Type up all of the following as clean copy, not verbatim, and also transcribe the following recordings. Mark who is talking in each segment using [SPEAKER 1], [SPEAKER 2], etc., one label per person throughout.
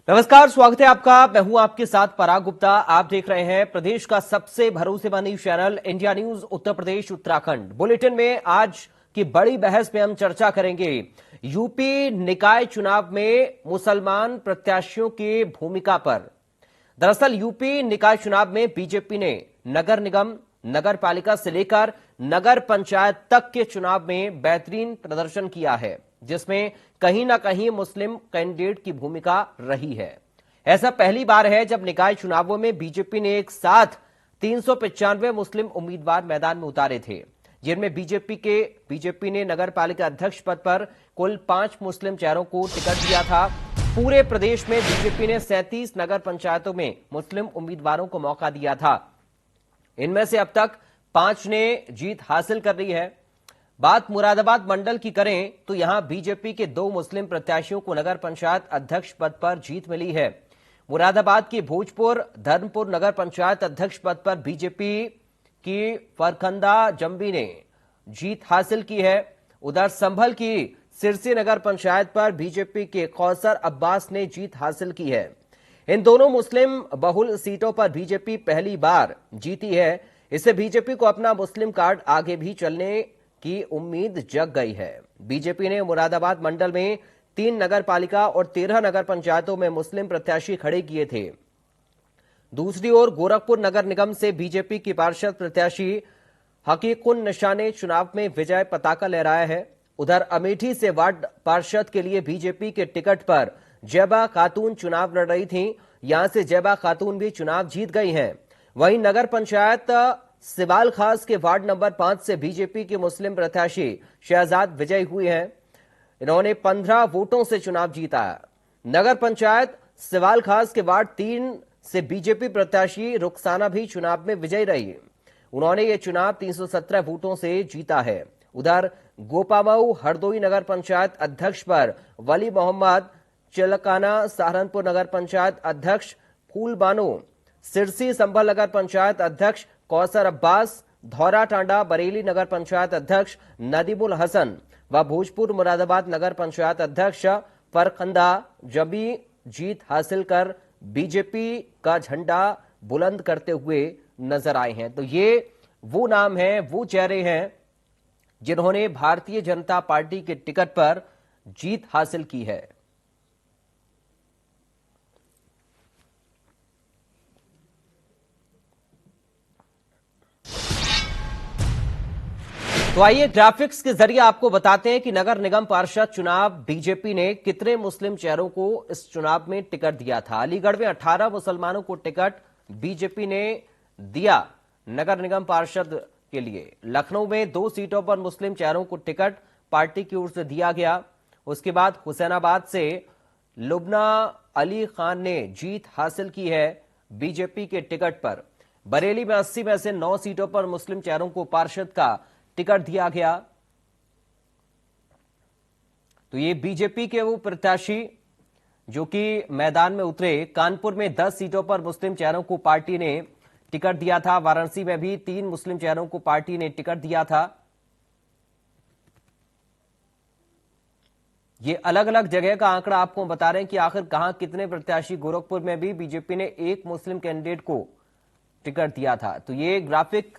[SPEAKER 1] नमस्कार, स्वागत है आपका। मैं हूं आपके साथ पराग गुप्ता। आप देख रहे हैं प्रदेश का सबसे भरोसेमंद news channel India news Uttar Pradesh Uttarakhand. Bulletin में आज की बड़ी बहस में हम चर्चा करेंगे यूपी निकाय चुनाव में मुसलमान प्रत्याशियों की भूमिका पर। दरअसल यूपी निकाय चुनाव में बीजेपी ने नगर निगम, नगर पालिका से लेकर नगर पंचायत तक के चुनाव में बेहतरीन प्रदर्शन किया है, जिसमें कहीं ना कहीं मुस्लिम कैंडिडेट की भूमिका रही है। ऐसा पहली बार है जब निकाय चुनावों में बीजेपी ने एक साथ 395 मुस्लिम उम्मीदवार मैदान में उतारे थे, जिनमें बीजेपी ने नगर पालिका अध्यक्ष पद पर कुल 5 मुस्लिम चेहरों को टिकट दिया था। पूरे प्रदेश में बीजेपी ने 37 नगर पंचायतों में मुस्लिम उम्मीदवारों को मौका दिया था। इनमें से अब तक 5 ने जीत हासिल कर ली है। बात मुरादाबाद मंडल की करें तो यहां बीजेपी के 2 मुस्लिम प्रत्याशियों को नगर पंचायत अध्यक्ष पद पर जीत मिली है। मुरादाबाद की भोजपुर धर्मपुर नगर पंचायत अध्यक्ष पद पर बीजेपी की फरखंदा जंबी ने जीत हासिल की है। उधर संभल की सिरसी नगर पंचायत पर बीजेपी के कौसर अब्बास ने जीत हासिल की है। इन दोनों मुस्लिम बहुल सीटों पर बीजेपी पहली बार जीती है। इससे बीजेपी को अपना मुस्लिम कार्ड आगे भी चलने की उम्मीद जग गई है। बीजेपी ने मुरादाबाद मंडल में 3 नगर पालिका और 13 नगर पंचायतों में मुस्लिम प्रत्याशी खड़े किए थे। दूसरी ओर गोरखपुर नगर निगम से बीजेपी की पार्षद प्रत्याशी हकीकुन निशा ने चुनाव में विजय पताका लहराया है। उधर अमेठी से वार्ड पार्षद के लिए बीजेपी के टिकट पर जैबा खातून चुनाव लड़ रही थी। यहां से जैबा खातून भी चुनाव जीत गई हैं। वहीं नगर पंचायत सिवाल खास के वार्ड नंबर 5 से बीजेपी के मुस्लिम प्रत्याशी शहजाद विजयी हुए हैं। इन्होंने 15 वोटों से चुनाव जीता। नगर पंचायत सिवाल खास के वार्ड 3 से बीजेपी प्रत्याशी रुखसाना भी चुनाव में विजयी रही। उन्होंने ये चुनाव 317 वोटों से जीता है। उधर गोपामऊ हरदोई नगर पंचायत अध्यक्ष पर वली मोहम्मद, चिलकाना सहारनपुर नगर पंचायत अध्यक्ष फूल बानो, सिरसी संभल नगर पंचायत अध्यक्ष कौसर अब्बास, धौरा टांडा बरेली नगर पंचायत अध्यक्ष नदीमुल हसन व भोजपुर मुरादाबाद नगर पंचायत अध्यक्ष फरखंदा जबी जीत हासिल कर बीजेपी का झंडा बुलंद करते हुए नजर आए हैं। तो ये वो नाम हैं, वो चेहरे हैं जिन्होंने भारतीय जनता पार्टी के टिकट पर जीत हासिल की है। तो आइए ग्राफिक्स के जरिए आपको बताते हैं कि नगर निगम पार्षद चुनाव बीजेपी ने कितने मुस्लिम चेहरों को इस चुनाव में टिकट दिया था। अलीगढ़ में 18 मुसलमानों को टिकट बीजेपी ने दिया नगर निगम पार्षद के लिए। लखनऊ में 2 सीटों पर मुस्लिम चेहरों को टिकट पार्टी की ओर से दिया गया। उसके बाद हुसैनाबाद से लुबना अली खान ने जीत हासिल की है बीजेपी के टिकट पर। बरेली में 80 में से 9 सीटों पर मुस्लिम चेहरों को पार्षद का टिकट दिया गया। तो ये बीजेपी के वो प्रत्याशी जो कि मैदान में उतरे। कानपुर में 10 सीटों पर मुस्लिम चेहरों को पार्टी ने टिकट दिया था। वाराणसी में भी 3 मुस्लिम चेहरों को पार्टी ने टिकट दिया था। ये अलग अलग जगह का आंकड़ा आपको बता रहे हैं कि आखिर कहां कितने प्रत्याशी। गोरखपुर में भी बीजेपी ने 1 मुस्लिम कैंडिडेट को टिकट दिया था। तो ये ग्राफिक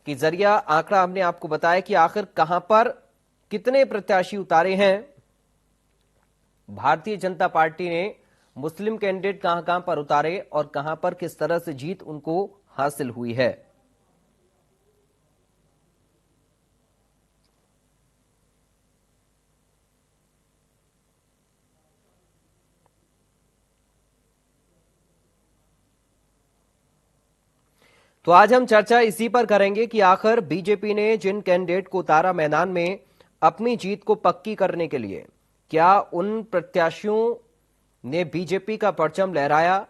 [SPEAKER 1] के जरिए आंकड़ा हमने आपको बताया कि आखिर कहां पर कितने प्रत्याशी उतारे हैं भारतीय जनता पार्टी ने। मुस्लिम कैंडिडेट कहां कहां पर उतारे और कहां पर किस तरह से जीत उनको हासिल हुई है। तो आज हम चर्चा इसी पर करेंगे कि आखिर बीजेपी ने जिन कैंडिडेट को उतारा मैदान में अपनी जीत को पक्की करने के लिए, क्या उन प्रत्याशियों ने बीजेपी का परचम लहराया,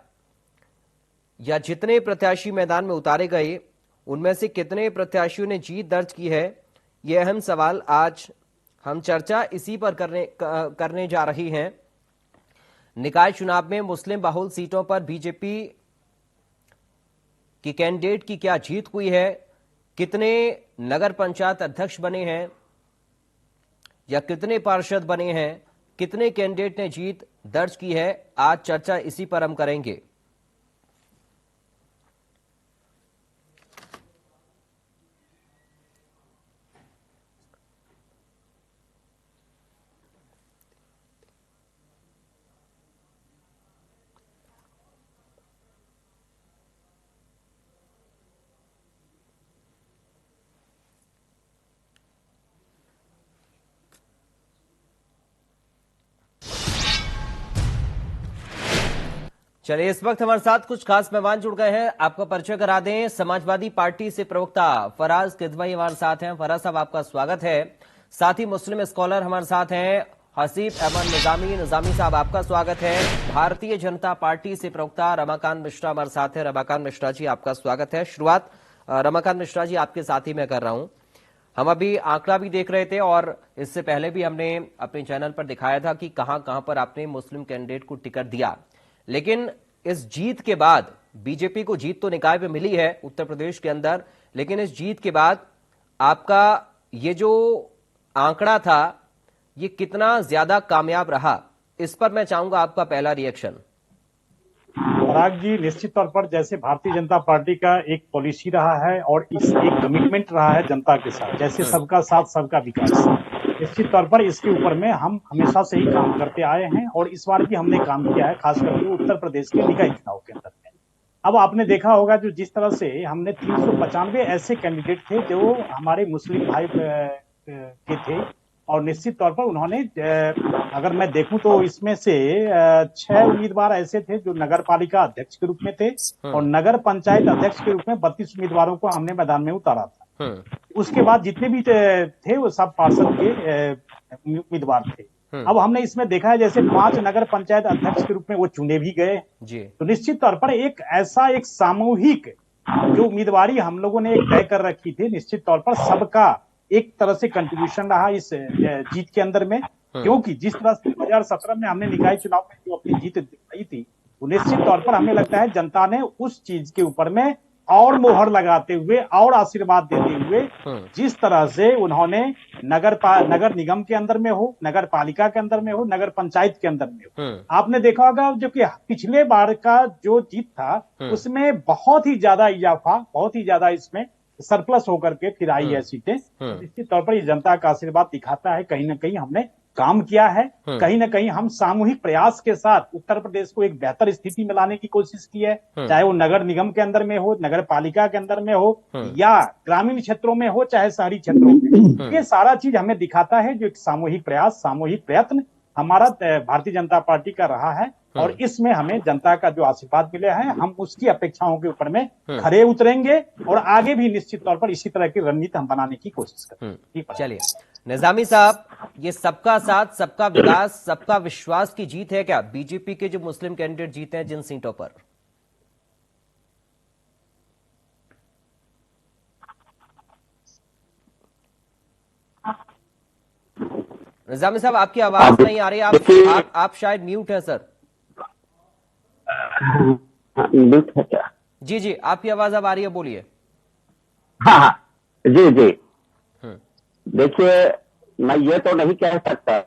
[SPEAKER 1] या जितने प्रत्याशी मैदान में उतारे गए उनमें से कितने प्रत्याशियों ने जीत दर्ज की है। यह अहम सवाल आज हम चर्चा इसी पर करने जा रही हैं। निकाय चुनाव में मुस्लिम बहुल सीटों पर बीजेपी कि कैंडिडेट की क्या जीत हुई है, कितने नगर पंचायत अध्यक्ष बने हैं या कितने पार्षद बने हैं, कितने कैंडिडेट ने जीत दर्ज की है, आज चर्चा इसी पर हम करेंगे। चलिए, इस वक्त हमारे साथ कुछ खास मेहमान जुड़ गए हैं, आपका परिचय करा दें। समाजवादी पार्टी से प्रवक्ता फराज किदवई हमारे साथ हैं। फराज साहब, आपका स्वागत है। साथ ही मुस्लिम स्कॉलर हमारे साथ हैं हसीब अहमद निजामी। निजामी साहब, आपका स्वागत है। भारतीय जनता पार्टी से प्रवक्ता रमाकांत मिश्रा हमारे साथ है। रमाकांत मिश्रा जी, आपका स्वागत है। शुरुआत रमाकांत मिश्रा जी आपके साथ ही मैं कर रहा हूं। हम अभी आंकड़ा भी देख रहे थे और इससे पहले भी हमने अपने चैनल पर दिखाया था कि कहां कहां पर आपने मुस्लिम कैंडिडेट को टिकट दिया, लेकिन इस जीत के बाद बीजेपी को जीत तो निकाय पे मिली है उत्तर प्रदेश के अंदर, लेकिन इस जीत के बाद आपका ये जो आंकड़ा था ये कितना ज्यादा कामयाब रहा, इस पर मैं चाहूंगा आपका पहला रिएक्शन।
[SPEAKER 2] पराग जी, निश्चित तौर पर जैसे भारतीय जनता पार्टी का एक पॉलिसी रहा है और इस एक कमिटमेंट रहा है जनता के साथ, जैसे सबका साथ सबका विकास, निश्चित तौर पर इसके ऊपर में हम हमेशा से ही काम करते आए हैं और इस बार भी हमने काम किया है, खास करके उत्तर प्रदेश के निकाय चुनाव के अंदर में। अब आपने देखा होगा जो जिस तरह से हमने 395 ऐसे कैंडिडेट थे जो हमारे मुस्लिम भाई के थे और निश्चित तौर पर उन्होंने, अगर मैं देखूं तो इसमें से 6 उम्मीदवार ऐसे थे जो नगर पालिका अध्यक्ष के रूप में थे और नगर पंचायत अध्यक्ष के रूप में 32 उम्मीदवारों को हमने मैदान में उतारा था। उसके बाद जितने भी थे वो सब पार्षद के उम्मीदवार थे। अब हमने इसमें देखा है जैसे 5 नगर पंचायत अध्यक्ष के रूप में वो चुने भी गए। तो निश्चित तौर पर एक ऐसा एक सामूहिक जो उम्मीदवारी हम लोगों ने तय कर रखी थी, निश्चित तौर पर सबका एक तरह से कंट्रीब्यूशन रहा इस जीत के अंदर में, क्योंकि जिस तरह से 2017 में हमने निकाय चुनाव में जो अपनी जीत दिखाई थी, वो निश्चित तौर पर हमें लगता है जनता ने उस चीज के ऊपर में और मोहर लगाते हुए और आशीर्वाद देते हुए, जिस तरह से उन्होंने नगर निगम के अंदर में हो, नगर पालिका के अंदर में हो, नगर पंचायत के अंदर में हो, आपने देखा होगा जो कि पिछले बार का जो जीत था उसमें बहुत ही ज्यादा इजाफा, बहुत ही ज्यादा इसमें सरप्लस होकर के फिर आई है सीटें। निश्चित तौर पर ये जनता का आशीर्वाद दिखाता है, कहीं ना कहीं हमने काम किया है, कहीं ना कहीं हम सामूहिक प्रयास के साथ उत्तर प्रदेश को एक बेहतर स्थिति में लाने की कोशिश की है, चाहे वो नगर निगम के अंदर में हो, नगर पालिका के अंदर में हो या ग्रामीण क्षेत्रों में हो, चाहे शहरी क्षेत्रों में। ये सारा चीज हमें दिखाता है जो एक सामूहिक प्रयास, सामूहिक प्रयत्न हमारा भारतीय जनता पार्टी का रहा है और इसमें हमें जनता का जो आशीर्वाद मिले हैं, हम उसकी अपेक्षाओं के ऊपर में खरे उतरेंगे और आगे भी निश्चित तौर पर इसी तरह की रणनीति हम बनाने की कोशिश करेंगे।
[SPEAKER 1] चलिए निजामी साहब, ये सबका साथ सबका विकास सबका विश्वास की जीत है क्या बीजेपी के जो मुस्लिम कैंडिडेट जीते हैं जिन सीटों पर? निजामी साहब, आपकी आवाज नहीं आ रही, आप शायद म्यूट है सर।
[SPEAKER 3] म्यूट है क्या?
[SPEAKER 1] जी जी, आपकी आवाज अब आ रही है, बोलिए।
[SPEAKER 3] हाँ, जी जी। देखिए, मैं ये तो नहीं कह सकता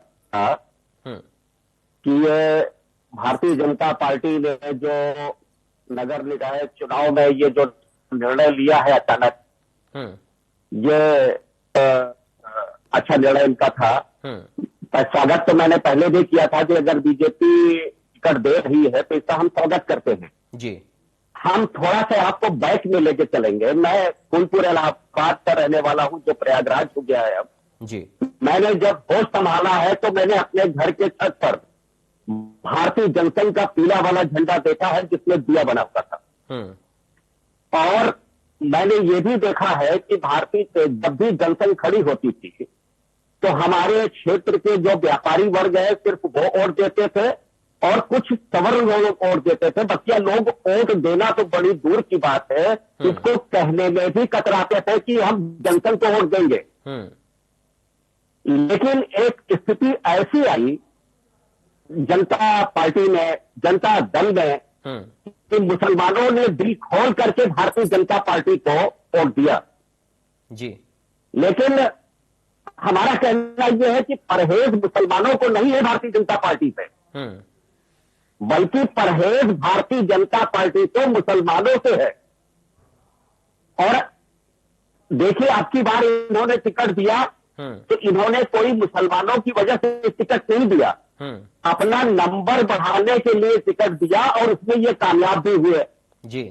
[SPEAKER 3] कि ये भारतीय जनता पार्टी ने जो नगर निकाय चुनाव में ये जो निर्णय लिया है अचानक, ये अच्छा निर्णय इनका था। स्वागत तो मैंने पहले भी किया था कि अगर बीजेपी टिकट दे रही है तो इसका हम स्वागत करते हैं
[SPEAKER 1] जी। हम
[SPEAKER 3] थोड़ा सा आपको बैक में लेके चलेंगे। मैं फूलपुर इलाहाबाद का रहने वाला हूं जो प्रयागराज हो गया है अब
[SPEAKER 1] जी। मैंने
[SPEAKER 3] जब होश संभाला है तो मैंने अपने घर के छत पर भारतीय जनसंघ का पीला वाला झंडा देखा है जिसमें दिया बना हुआ था। और मैंने ये भी देखा है कि भारतीय जब भी जनसंघ खड़ी होती थी तो हमारे क्षेत्र के जो व्यापारी वर्ग है सिर्फ वो वोट देते थे और कुछ सवर्ण लोग वोट देते थे। बच्चे लोग वोट देना तो बड़ी दूर की बात है, इसको कहने में भी कतराते थे कि हम जनसंघ को वोट देंगे। लेकिन एक स्थिति ऐसी आई जनता पार्टी में, जनता दल में, कि मुसलमानों ने दिल खोल करके भारतीय जनता पार्टी को वोट दिया
[SPEAKER 1] जी।
[SPEAKER 3] लेकिन हमारा कहना यह है कि परहेज मुसलमानों को नहीं है भारतीय जनता पार्टी से, बल्कि परहेज भारतीय जनता पार्टी को मुसलमानों से है। और देखिए, आपकी बार इन्होंने टिकट दिया तो इन्होंने कोई मुसलमानों की वजह से टिकट नहीं दिया, अपना नंबर बढ़ाने के लिए टिकट दिया और उसमें ये कामयाब भी हुए
[SPEAKER 1] जी।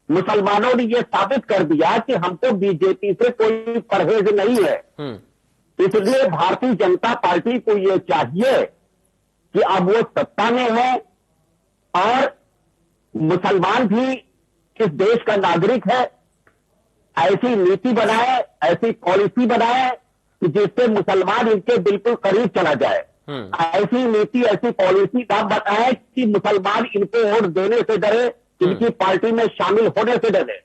[SPEAKER 3] मुसलमानों ने ये साबित कर दिया कि हमको बीजेपी से कोई परहेज नहीं है। इसलिए भारतीय जनता पार्टी को ये चाहिए कि अब वो सत्ता में है और मुसलमान भी इस देश का नागरिक है, ऐसी नीति बनाए, ऐसी पॉलिसी बनाए कि जिससे मुसलमान इनके बिल्कुल करीब चला जाए। ऐसी नीति, ऐसी पॉलिसी ना बताए कि मुसलमान इनको वोट देने से डरे, इनकी पार्टी में शामिल होने से डरे।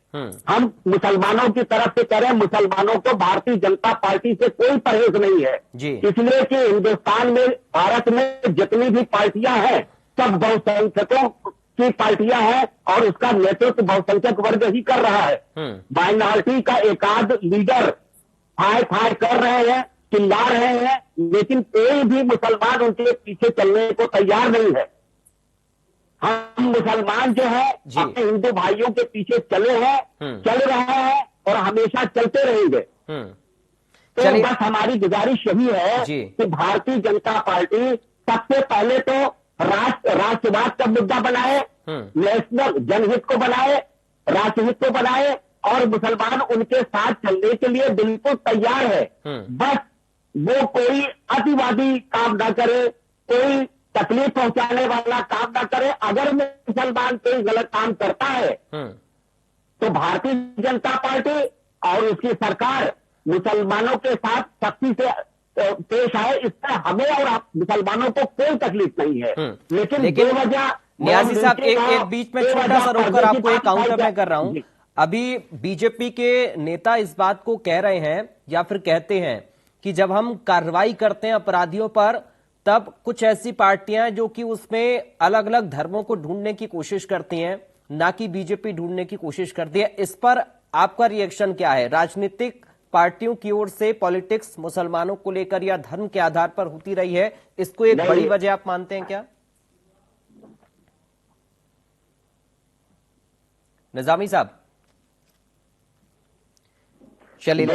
[SPEAKER 3] हम मुसलमानों की तरफ से कह रहे हैं, मुसलमानों को भारतीय जनता पार्टी से कोई परहेज नहीं है, इसलिए कि हिंदुस्तान में, भारत में जितनी भी पार्टियां हैं सब बहुसंख्यकों की पार्टियां हैं और उसका नेतृत्व बहुसंख्यक वर्ग ही कर रहा है। माइनॉरिटी का एकाध लीडर फाय फाय कर रहे हैं, चिल्ला रहे हैं, लेकिन कोई भी मुसलमान उनके पीछे चलने को तैयार नहीं है। हम मुसलमान जो है अपने हिंदू भाइयों के पीछे चले हैं, चल रहे हैं और हमेशा चलते रहेंगे। तो बस हमारी गुजारिश यही है कि भारतीय जनता पार्टी सबसे पहले तो राष्ट्रवाद का मुद्दा बनाए, नेशनल जनहित को बनाए, राष्ट्रहित को बनाए और मुसलमान उनके साथ चलने के लिए बिल्कुल तैयार है। बस वो कोई अतिवादी काम ना करे, कोई तकलीफ पहुंचाने वाला काम ना करे। अगर मुसलमान कोई गलत काम करता है तो भारतीय जनता पार्टी और उसकी सरकार मुसलमानों के साथ सख्ती से पेश आए, इससे हमें और आप मुसलमानों को कोई तकलीफ नहीं है। लेकिन बेवजह
[SPEAKER 1] नियाजी साहब, एक बीच में छोटा सा रोककर आपको एक काउंटर में कर रहा हूं। अभी बीजेपी के नेता इस बात को कह रहे हैं या फिर कहते हैं कि जब हम कार्रवाई करते हैं अपराधियों पर, तब कुछ ऐसी पार्टियां जो कि उसमें अलग अलग धर्मों को ढूंढने की कोशिश करती हैं, ना कि बीजेपी ढूंढने की कोशिश करती है। इस पर आपका रिएक्शन क्या है? राजनीतिक पार्टियों की ओर से पॉलिटिक्स मुसलमानों को लेकर या धर्म के आधार पर होती रही है, इसको एक बड़ी वजह आप मानते हैं क्या? निजामी साहब, चलिए।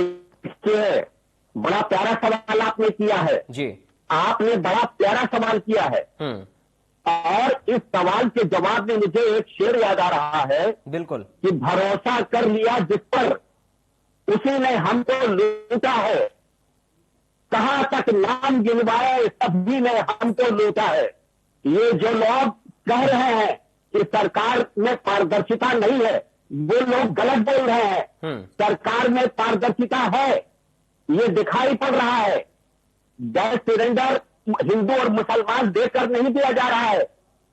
[SPEAKER 3] बड़ा प्यारा सवाल आपने किया है
[SPEAKER 1] जी,
[SPEAKER 3] आपने बड़ा प्यारा सवाल किया है और इस सवाल के जवाब में मुझे एक शेर याद आ रहा है।
[SPEAKER 1] बिल्कुल,
[SPEAKER 3] कि भरोसा कर लिया जिस पर उसी ने हमको लूटा है, कहां तक नाम गिनवाए सभी ने हमको लूटा है। ये जो लोग कह रहे हैं कि सरकार में पारदर्शिता नहीं है, वो लोग गलत बोल रहे हैं। सरकार में पारदर्शिता है, ये दिखाई पड़ रहा है। गैस सिलेंडर हिंदू और मुसलमान देकर नहीं दिया जा रहा है,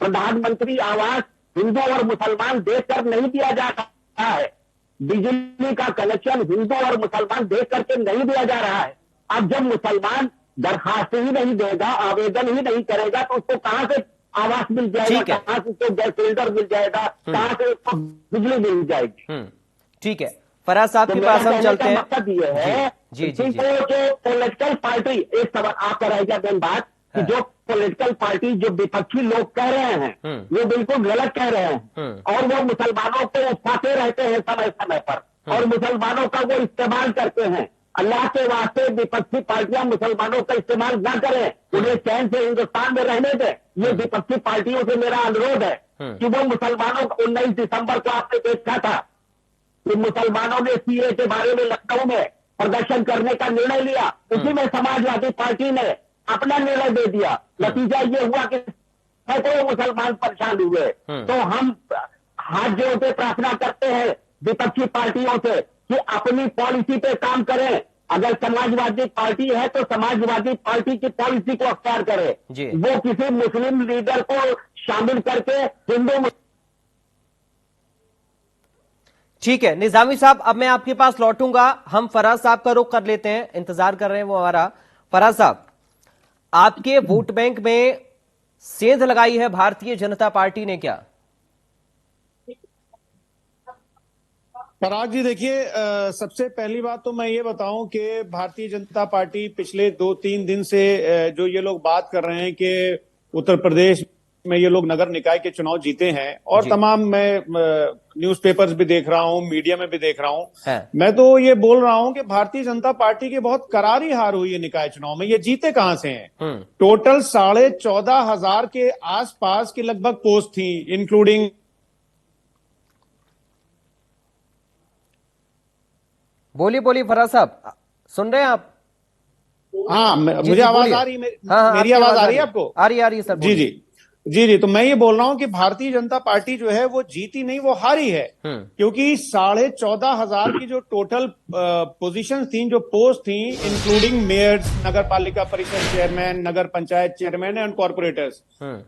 [SPEAKER 3] प्रधानमंत्री आवास हिंदू और मुसलमान देकर नहीं दिया जा रहा है, बिजली का कनेक्शन हिंदू और मुसलमान दे करके नहीं दिया जा रहा है। अब जब मुसलमान दरखास्त ही नहीं देगा, आवेदन ही नहीं करेगा, तो उसको कहां से आवास मिल जाएगा, कहां से उसको गैस सिलेंडर मिल जाएगा, कहां से उसको बिजली मिल जाएगी?
[SPEAKER 1] ठीक है, फराज साहब के पास हम चलते हैं।
[SPEAKER 3] मकसद ये है
[SPEAKER 1] जी।
[SPEAKER 3] जो पॉलिटिकल पार्टी, एक सवाल आपका रहेगा मेन बात, कि जो पॉलिटिकल पार्टी, जो विपक्षी लोग कह रहे हैं वो बिल्कुल गलत कह रहे हैं और वो मुसलमानों को उकसाते रहते हैं समय समय पर और मुसलमानों का वो इस्तेमाल करते हैं। अल्लाह के वास्ते विपक्षी पार्टियां मुसलमानों का इस्तेमाल न करें, उन्हें चैन से हिंदुस्तान में रहने दें। ये विपक्षी पार्टियों से मेरा अनुरोध है कि वो मुसलमानों को 19 दिसंबर को आपने देखा था कि मुसलमानों ने सीए के बारे में लखनऊ में प्रदर्शन करने का निर्णय लिया, उसी में समाजवादी पार्टी ने अपना निर्णय दे दिया। नतीजा ये हुआ कि सैकड़ों मुसलमान परेशान हुए। तो हम हाथ जोड़ के प्रार्थना करते हैं विपक्षी पार्टियों से कि अपनी पॉलिसी पे काम करें। अगर समाजवादी पार्टी है तो समाजवादी पार्टी की पॉलिसी को अख्तियार करे, वो किसी मुस्लिम लीडर को शामिल करके हिंदू।
[SPEAKER 1] ठीक है निजामी साहब, अब मैं आपके पास लौटूंगा। हम फराज साहब का रुख कर लेते हैं, इंतजार कर रहे हैं वो हमारा। फराज साहब, आपके वोट बैंक में सेंध लगाई है भारतीय जनता पार्टी ने क्या?
[SPEAKER 4] पराग जी देखिए, सबसे पहली बात तो मैं ये बताऊं कि भारतीय जनता पार्टी पिछले 2-3 दिन से जो ये लोग बात कर रहे हैं कि उत्तर प्रदेश में ये लोग नगर निकाय के चुनाव जीते हैं, और
[SPEAKER 1] जी।
[SPEAKER 4] तमाम मैं न्यूज़पेपर्स भी देख रहा हूं, मीडिया में भी देख रहा हूं,
[SPEAKER 1] है।
[SPEAKER 4] मैं तो ये बोल रहा हूं कि भारतीय जनता पार्टी की बहुत करारी हार हुई है निकाय चुनाव में। ये जीते कहां से हैं? टोटल 14,500 के आसपास की लगभग पोस्ट थी, इंक्लूडिंग।
[SPEAKER 1] बोलिए बोलिए फराज साहब, सुन रहे हैं आप?
[SPEAKER 4] हाँ,
[SPEAKER 1] जी,
[SPEAKER 4] मुझे
[SPEAKER 1] जी,
[SPEAKER 4] आवाज
[SPEAKER 1] बोलिए।
[SPEAKER 4] आ रही है?
[SPEAKER 1] हाँ,
[SPEAKER 4] मेरी
[SPEAKER 1] आपकी
[SPEAKER 4] आवाज आ रही है आपको?
[SPEAKER 1] आ रही है सर,
[SPEAKER 4] जी जी जी जी। तो मैं ये बोल रहा हूं कि भारतीय जनता पार्टी जो है वो जीती नहीं, वो हारी है। क्योंकि 14,500 की जो टोटल पोजीशन थी, जो पोस्ट थी, इंक्लूडिंग मेयर्स, नगर पालिका परिषद chairman, Nagar panchayat chairman and corporators,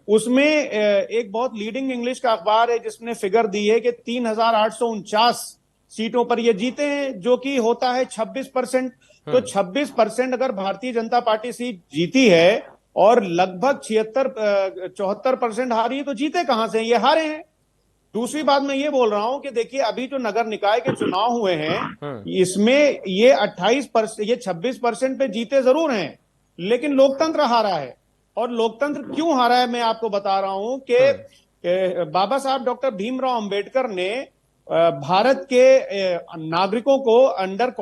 [SPEAKER 4] उसमें एक बहुत लीडिंग इंग्लिश का अखबार है जिसने फिगर दी है कि 3,849 सीटों पर ये जीते हैं, जो कि होता है 26%। तो 26% अगर भारतीय जनता पार्टी सीट जीती है और लगभग 74% हारी है, तो जीते कहां से? ये हारे हैं। दूसरी बात मैं ये बोल रहा हूं कि देखिए, अभी जो नगर निकाय के चुनाव हुए हैं, इसमें ये 28%, ये 26% पे जीते जरूर हैं, लेकिन लोकतंत्र हारा है। और लोकतंत्र क्यों हारा है मैं आपको बता रहा हूं कि बाबा साहब डॉक्टर भीमराव अंबेडकर ने भारत के नागरिकों को अंडर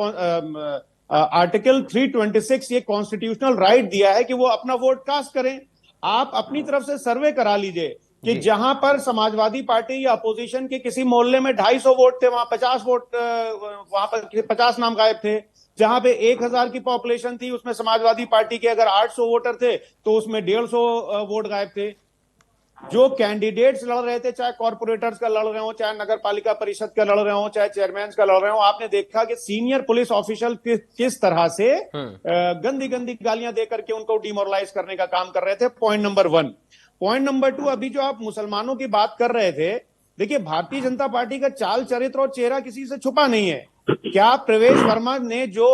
[SPEAKER 4] आर्टिकल 326 ये कॉन्स्टिट्यूशनल राइट दिया है कि वो अपना वोट कास्ट करें। आप अपनी तरफ से सर्वे करा लीजिए कि जहां पर समाजवादी पार्टी या अपोजिशन के किसी मोहल्ले में 250 वोट थे, वहां 50 वोट, वहां पर 50 नाम गायब थे। जहां पे 1,000 की पॉपुलेशन थी, उसमें समाजवादी पार्टी के अगर 800 वोटर थे तो उसमें 150 वोट गायब थे। जो कैंडिडेट्स लड़ रहे थे, चाहे कॉर्पोरेटर्स का लड़ रहे हो, चाहे नगर पालिका परिषद का लड़ रहे हो, चाहे चेयरमैन का लड़ रहे हो, आपने देखा कि सीनियर पुलिस ऑफिशियल किस तरह से गंदी गंदी गालियां देकर के उनको डिमोरलाइज करने का काम कर रहे थे। Point number 1। पॉइंट नंबर 2, अभी जो आप मुसलमानों की बात कर रहे थे, देखिए भारतीय जनता पार्टी का चाल चरित्र और चेहरा किसी से छुपा नहीं है। क्या प्रवेश वर्मा ने जो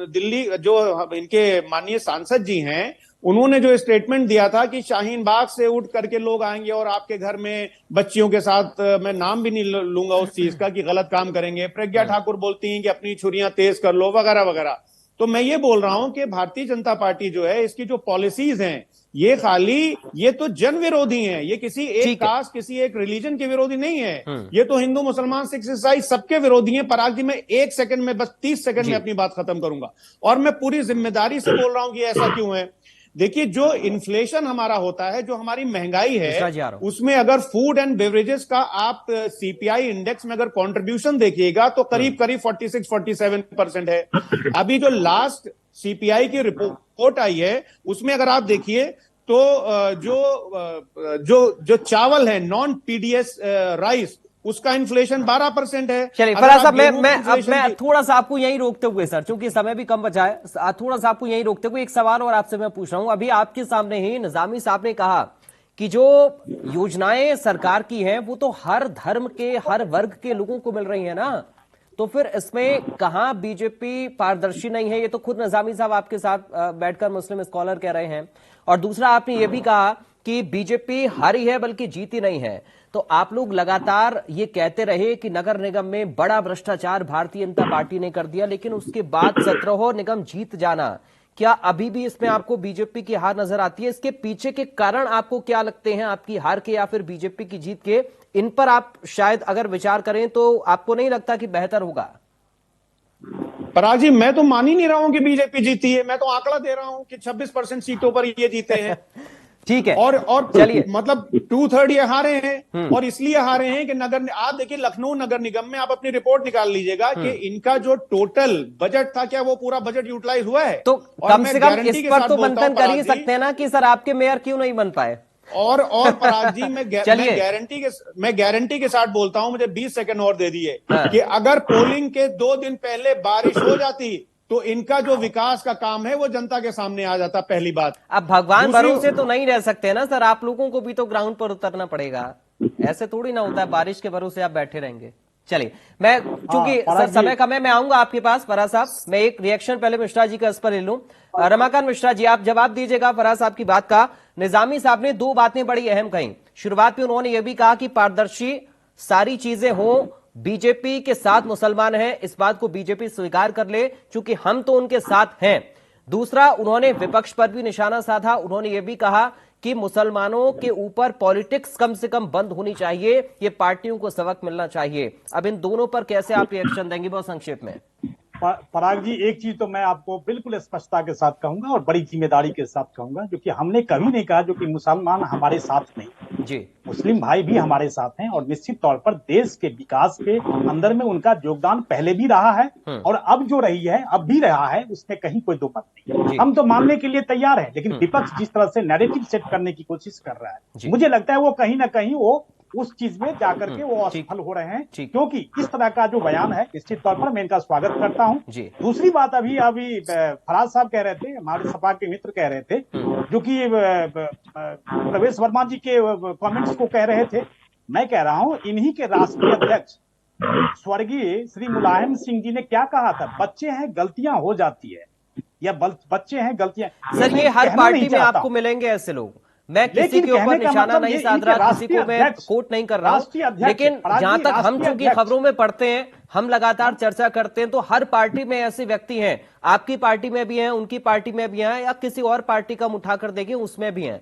[SPEAKER 4] दिल्ली, जो इनके माननीय सांसद जी हैं, उन्होंने जो स्टेटमेंट दिया था कि शाहीन बाग से उठ करके लोग आएंगे और आपके घर में बच्चियों के साथ, मैं नाम भी नहीं लूंगा उस चीज का, कि गलत काम करेंगे। प्रज्ञा ठाकुर बोलती हैं कि अपनी छुरियां तेज कर लो, वगैरह वगैरह। तो मैं ये बोल रहा हूं कि भारतीय जनता पार्टी जो है, इसकी जो पॉलिसीज हैं, ये तो जन विरोधी हैं। ये किसी एक कास्ट, किसी एक रिलीजन के विरोधी नहीं है। ये तो हिंदू, मुसलमान, सिख, ईसाई सबके विरोधी हैं। पराग जी, मैं 1 सेकंड में, बस 30 सेकंड में अपनी बात खत्म करूंगा, और मैं पूरी जिम्मेदारी से बोल रहा हूं कि ऐसा क्यों है। देखिए, जो इन्फ्लेशन हमारा होता है, जो हमारी महंगाई है, उसमें अगर फूड एंड बेवरेजेस का आप सीपीआई इंडेक्स में अगर कंट्रीब्यूशन देखिएगा तो करीब करीब 46-47% है। अभी जो लास्ट सीपीआई की रिपोर्ट आई है, उसमें अगर आप देखिए तो जो चावल है, नॉन पीडीएस राइस, उसका इन्फ्लेशन 12% है।
[SPEAKER 1] चलिए फराज साहब, मैं थोड़ा सा आपको यहीं रोकते हुए सर, क्योंकि समय भी कम बचा है, थोड़ा सा आपको यहीं रोकते हुए एक सवाल और आपसे मैं पूछ रहा हूं। अभी आपके सामने ही निजामी साहब ने कहा कि जो योजनाएं सरकार की हैं वो तो हर धर्म के, हर वर्ग के लोगों को मिल रही है ना, तो फिर इसमें कहां बीजेपी पारदर्शी नहीं है? ये तो खुद निजामी साहब आपके साथ बैठकर मुस्लिम स्कॉलर कह रहे हैं। और दूसरा, आपने ये भी कहा कि बीजेपी हारी है बल्कि जीती नहीं है। तो आप लोग लगातार ये कहते रहे कि नगर निगम में बड़ा भ्रष्टाचार भारतीय जनता पार्टी ने कर दिया, लेकिन उसके बाद 17 निगम जीत जाना, क्या अभी भी इसमें आपको बीजेपी की हार नजर आती है? इसके पीछे के कारण आपको क्या लगते हैं, आपकी हार के या फिर बीजेपी की जीत के? इन पर आप शायद अगर विचार करें तो आपको नहीं लगता कि बेहतर होगा?
[SPEAKER 4] पराग जी, मैं तो मान ही नहीं रहा हूं कि बीजेपी जीती है। मैं तो आंकड़ा दे रहा हूं कि 26% सीटों पर ये जीते हैं।
[SPEAKER 1] ठीक है,
[SPEAKER 4] और
[SPEAKER 1] चलिए,
[SPEAKER 4] मतलब 2/3 ये हारे हैं। और इसलिए हारे हैं कि आप देखिए, लखनऊ नगर निगम में आप अपनी रिपोर्ट निकाल लीजिएगा कि इनका जो टोटल बजट था, क्या वो पूरा बजट यूटिलाइज हुआ है?
[SPEAKER 1] तो कम से कम इस पर तो मंथन कर ही सकते हैं ना कि सर आपके मेयर क्यों नहीं बन पाए।
[SPEAKER 4] और पराग जी, मैं गारंटी के साथ बोलता हूं, मुझे 20 सेकंड और दे दिए, कि अगर पोलिंग के 2 दिन पहले बारिश हो जाती तो इनका जो विकास का काम है वो जनता के सामने आ जाता। पहली बात।
[SPEAKER 1] अब भगवान भरोसे तो नहीं रह सकते ना सर, आप लोगों को भी तो ग्राउंड पर उतरना पड़ेगा। ऐसे थोड़ी ना होता है बारिश के भरोसे आप बैठे रहेंगे। चलिए, मैं चूंकि समय कम है, मैं आऊंगा आपके पास फराज साहब। मैं एक रिएक्शन पहले मिश्रा जी का इस पर ले लूं। रमाकांत मिश्रा जी, आप जवाब दीजिएगा फराज साहब की बात का। निजामी साहब ने 2 बातें बड़ी अहम कही। शुरुआत में उन्होंने यह भी कहा कि पारदर्शी सारी चीजें हो, बीजेपी के साथ मुसलमान हैं, इस बात को बीजेपी स्वीकार कर ले, चूंकि हम तो उनके साथ हैं। दूसरा, उन्होंने विपक्ष पर भी निशाना साधा। उन्होंने ये भी कहा कि मुसलमानों के ऊपर पॉलिटिक्स कम से कम बंद होनी चाहिए, ये पार्टियों को सबक मिलना चाहिए। अब इन दोनों पर कैसे आप रिएक्शन देंगे, बहुत संक्षेप में?
[SPEAKER 2] पराग जी, एक चीज तो मैं आपको बिल्कुल स्पष्टता के साथ कहूंगा और बड़ी जिम्मेदारी के साथ कहूंगा, जो कि हमने कभी नहीं कहा जो कि मुसलमान हमारे साथ नहीं
[SPEAKER 1] जी,
[SPEAKER 2] मुस्लिम भाई भी हमारे साथ हैं और निश्चित तौर पर देश के विकास के अंदर में उनका योगदान पहले भी रहा है और अब जो रही है, अब भी रहा है, उसमें कहीं कोई दो मत नहीं। हम तो मानने के लिए तैयार है, लेकिन विपक्ष जिस तरह से नैरेटिव सेट करने की कोशिश कर रहा है, मुझे लगता है वो कहीं ना कहीं वो उस चीज में जाकर के वो असफल हो रहे हैं, क्योंकि इस तरह का जो बयान है, निश्चित तौर पर मैं इनका स्वागत करता हूं। दूसरी बात, अभी फराज साहब कह रहे थे, हमारे सपा के मित्र कह रहे थे, जो कि प्रवेश वर्मा जी के कमेंट्स को कह रहे थे। मैं कह रहा हूं, इन्हीं के राष्ट्रीय अध्यक्ष स्वर्गीय श्री मुलायम सिंह जी ने क्या कहा था, बच्चे हैं गलतियां हो जाती है, या बच्चे हैं गलतियां।
[SPEAKER 1] सर, ये हर पार्टी में आपको मिलेंगे ऐसे लोग। मैं किसी के ऊपर निशाना नहीं साध रहा, किसी को मैं कोट नहीं कर रहा हूं, लेकिन जहां तक हम चूंकि खबरों में पढ़ते हैं, हम लगातार चर्चा करते हैं, तो हर पार्टी में ऐसे व्यक्ति हैं। आपकी पार्टी में भी हैं, उनकी पार्टी में भी हैं, या किसी और पार्टी का उठाकर देखिए उसमें भी हैं।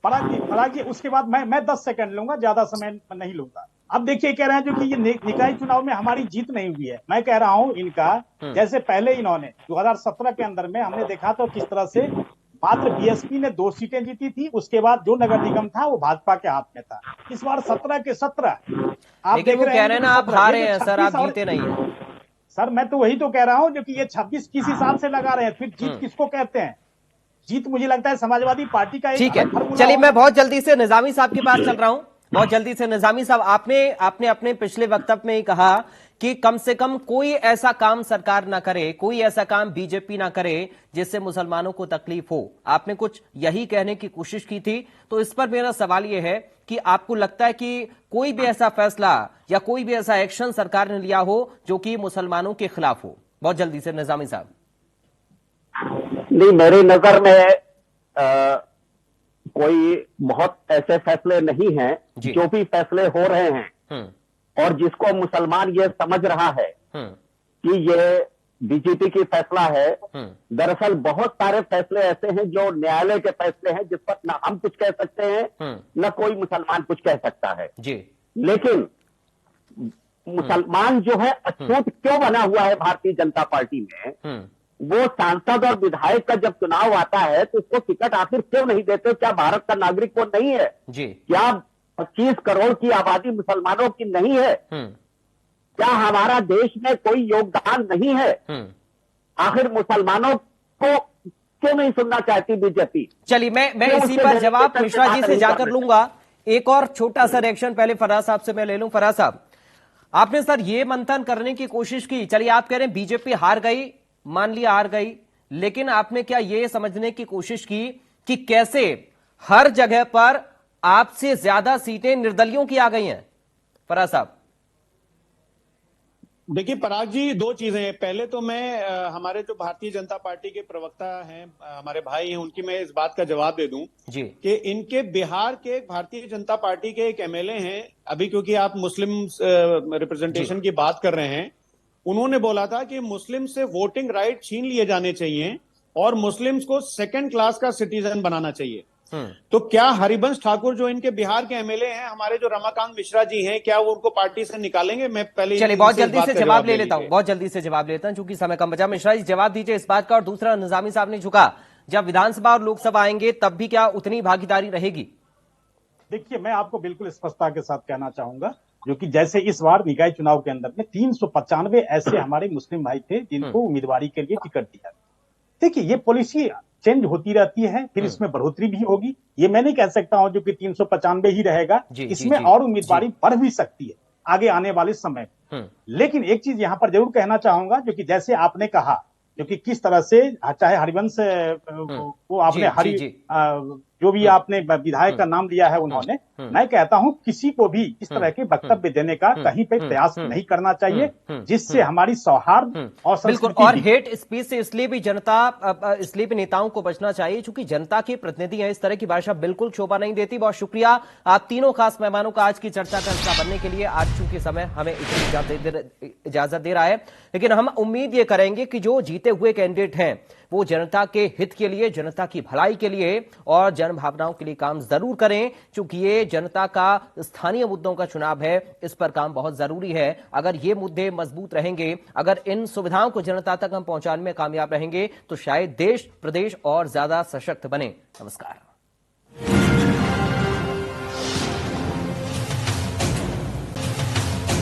[SPEAKER 2] पराग जी, उसके बाद मैं 10 सेकंड लूंगा, ज्यादा समय नहीं लूंगा। अब देखिए, कह रहे हैं जो कि ये निकाय चुनाव में हमारी जीत नहीं हुई है। मैं कह रहा हूं इनका, जैसे पहले इन्होंने 2017 के अंदर में हमने देखा तो किस तरह से मात्र बीएसपी ने 2 सीटें जीती थी, उसके बाद जो नगर निगम था वो भाजपा के हाथ में था। इस बार 17 के 17 आप
[SPEAKER 1] लेकिन वो कह रहे हैं ना, आप हारे हैं सर, आप जीते नहीं है।
[SPEAKER 2] सर, मैं तो वही तो कह रहा हूं, जो कि ये 26 किस हिसाब से लगा रहे हैं, फिर जीत किसको कहते हैं? जीत मुझे लगता है समाजवादी पार्टी का।
[SPEAKER 1] ठीक है, चलिए मैं बहुत जल्दी से निजामी साहब के पास चल रहा हूं, बहुत जल्दी से। निजामी साहब, आपने अपने पिछले वक्तव्य में ही कहा कि कम से कम कोई ऐसा काम सरकार ना करे, कोई ऐसा काम बीजेपी ना करे जिससे मुसलमानों को तकलीफ हो। आपने कुछ यही कहने की कोशिश की थी। तो इस पर मेरा सवाल यह है कि आपको लगता है कि कोई भी ऐसा फैसला या कोई भी ऐसा एक्शन सरकार ने लिया हो जो कि मुसलमानों के खिलाफ हो? बहुत जल्दी से निजामी साहब।
[SPEAKER 3] नहीं, मेरी नजर में कोई बहुत ऐसे फैसले नहीं हैं। जो भी फैसले हो रहे हैं और जिसको मुसलमान ये समझ रहा है कि ये बीजेपी की फैसला है, दरअसल बहुत सारे फैसले ऐसे हैं जो न्यायालय के फैसले हैं, जिस पर ना हम कुछ कह सकते हैं न कोई मुसलमान कुछ कह सकता है जी। लेकिन मुसलमान जो है अछूत क्यों बना हुआ है भारतीय जनता पार्टी में, वो सांसद और विधायक का जब चुनाव आता है तो उसको टिकट आखिर क्यों नहीं देते? क्या भारत का नागरिक वो नहीं है जी? क्या 25 करोड़ की आबादी मुसलमानों की नहीं है? क्या हमारा देश में कोई योगदान नहीं है? आखिर मुसलमानों को क्यों नहीं सुनना चाहती बीजेपी?
[SPEAKER 1] चलिए, मैं इसी पर जवाब मिश्रा जी से जाकर लूंगा। एक और छोटा सा रिएक्शन पहले फराज साहब से मैं ले लूं। फराज साहब, आपने सर ये मंथन करने की कोशिश की, चलिए आप कह रहे हैं बीजेपी हार गई, मान लिया हार गई, लेकिन आपने क्या ये समझने की कोशिश की कि कैसे हर जगह पर आपसे ज्यादा सीटें निर्दलियों की आ गई हैं? फराज साहब,
[SPEAKER 4] देखिए पराग जी, 2 चीजें। पहले तो मैं हमारे जो भारतीय जनता पार्टी के प्रवक्ता हैं, हमारे भाई हैं, उनकी मैं इस बात का जवाब दे दूं जी कि इनके बिहार के भारतीय जनता पार्टी के एक एमएलए हैं अभी, क्योंकि आप मुस्लिम रिप्रेजेंटेशन की बात कर रहे हैं, उन्होंने बोला था कि मुस्लिम से वोटिंग राइट छीन लिए जाने चाहिए और मुस्लिम्स को सेकंड क्लास का सिटीजन बनाना चाहिए। तो क्या हरिवंश ठाकुर जो इनके बिहार के एमएलए हैं, हमारे जो रमाकांत मिश्रा जी हैं, क्या वो उनको पार्टी से निकालेंगे? मैं पहले
[SPEAKER 1] चलिए बहुत जल्दी से जवाब ले लेता हूं, बहुत जल्दी से जवाब लेता हूं क्योंकि समय कम बचा। मिश्रा जी जवाब दीजिए इस बात का। और दूसरा, निजामी साहब ने झुका, जब विधानसभा और लोकसभा आएंगे तब भी क्या उतनी भागीदारी रहेगी?
[SPEAKER 2] देखिए, मैं आपको बिल्कुल स्पष्टता के साथ कहना चाहूंगा, जो कि जैसे इस बार निकाय चुनाव के अंदर में 395 ऐसे हमारे मुस्लिम भाई थे जिनको उम्मीदवारी के लिए टिकट दिया। देखिए, ये पॉलिसी चेंज होती रहती है, फिर इसमें बढ़ोतरी भी होगी। ये मैं नहीं कह सकता हूं जो कि 395 ही रहेगा, इसमें और उम्मीदवारी बढ़ भी सकती है आगे आने वाले समय में। लेकिन एक चीज यहां पर जरूर कहना चाहूंगा, जो कि जैसे आपने कहा, जो कि किस तरह से चाहे हरिवंश को आपने जो भी आपने विधायक का नाम लिया है उन्होंने, मैं कहता हूं किसी को भी इस तरह के वक्तव्य देने का कहीं पे प्रयास नहीं करना चाहिए, जिससे हमारी सौहार्द और
[SPEAKER 1] बिल्कुल। और हेट स्पीच से इसलिए भी नेताओं को बचना चाहिए क्योंकि जनता के प्रतिनिधि हैं, इस तरह की भाषा बिल्कुल शोभा नहीं देती। बहुत शुक्रिया आप तीनों खास मेहमानों का आज की चर्चा का हिस्सा बनने के लिए। आज चूंकि समय हमें इतनी इजाजत दे रहा है, लेकिन हम उम्मीद ये करेंगे कि जो जीते हुए कैंडिडेट हैं वो जनता के हित के लिए, जनता की भलाई के लिए और जन भावनाओं के लिए काम जरूर करें, क्योंकि ये जनता का स्थानीय मुद्दों का चुनाव है। इस पर काम बहुत जरूरी है। अगर ये मुद्दे मजबूत रहेंगे, अगर इन सुविधाओं को जनता तक हम पहुंचाने में कामयाब रहेंगे, तो शायद देश, प्रदेश और ज्यादा सशक्त बने। नमस्कार।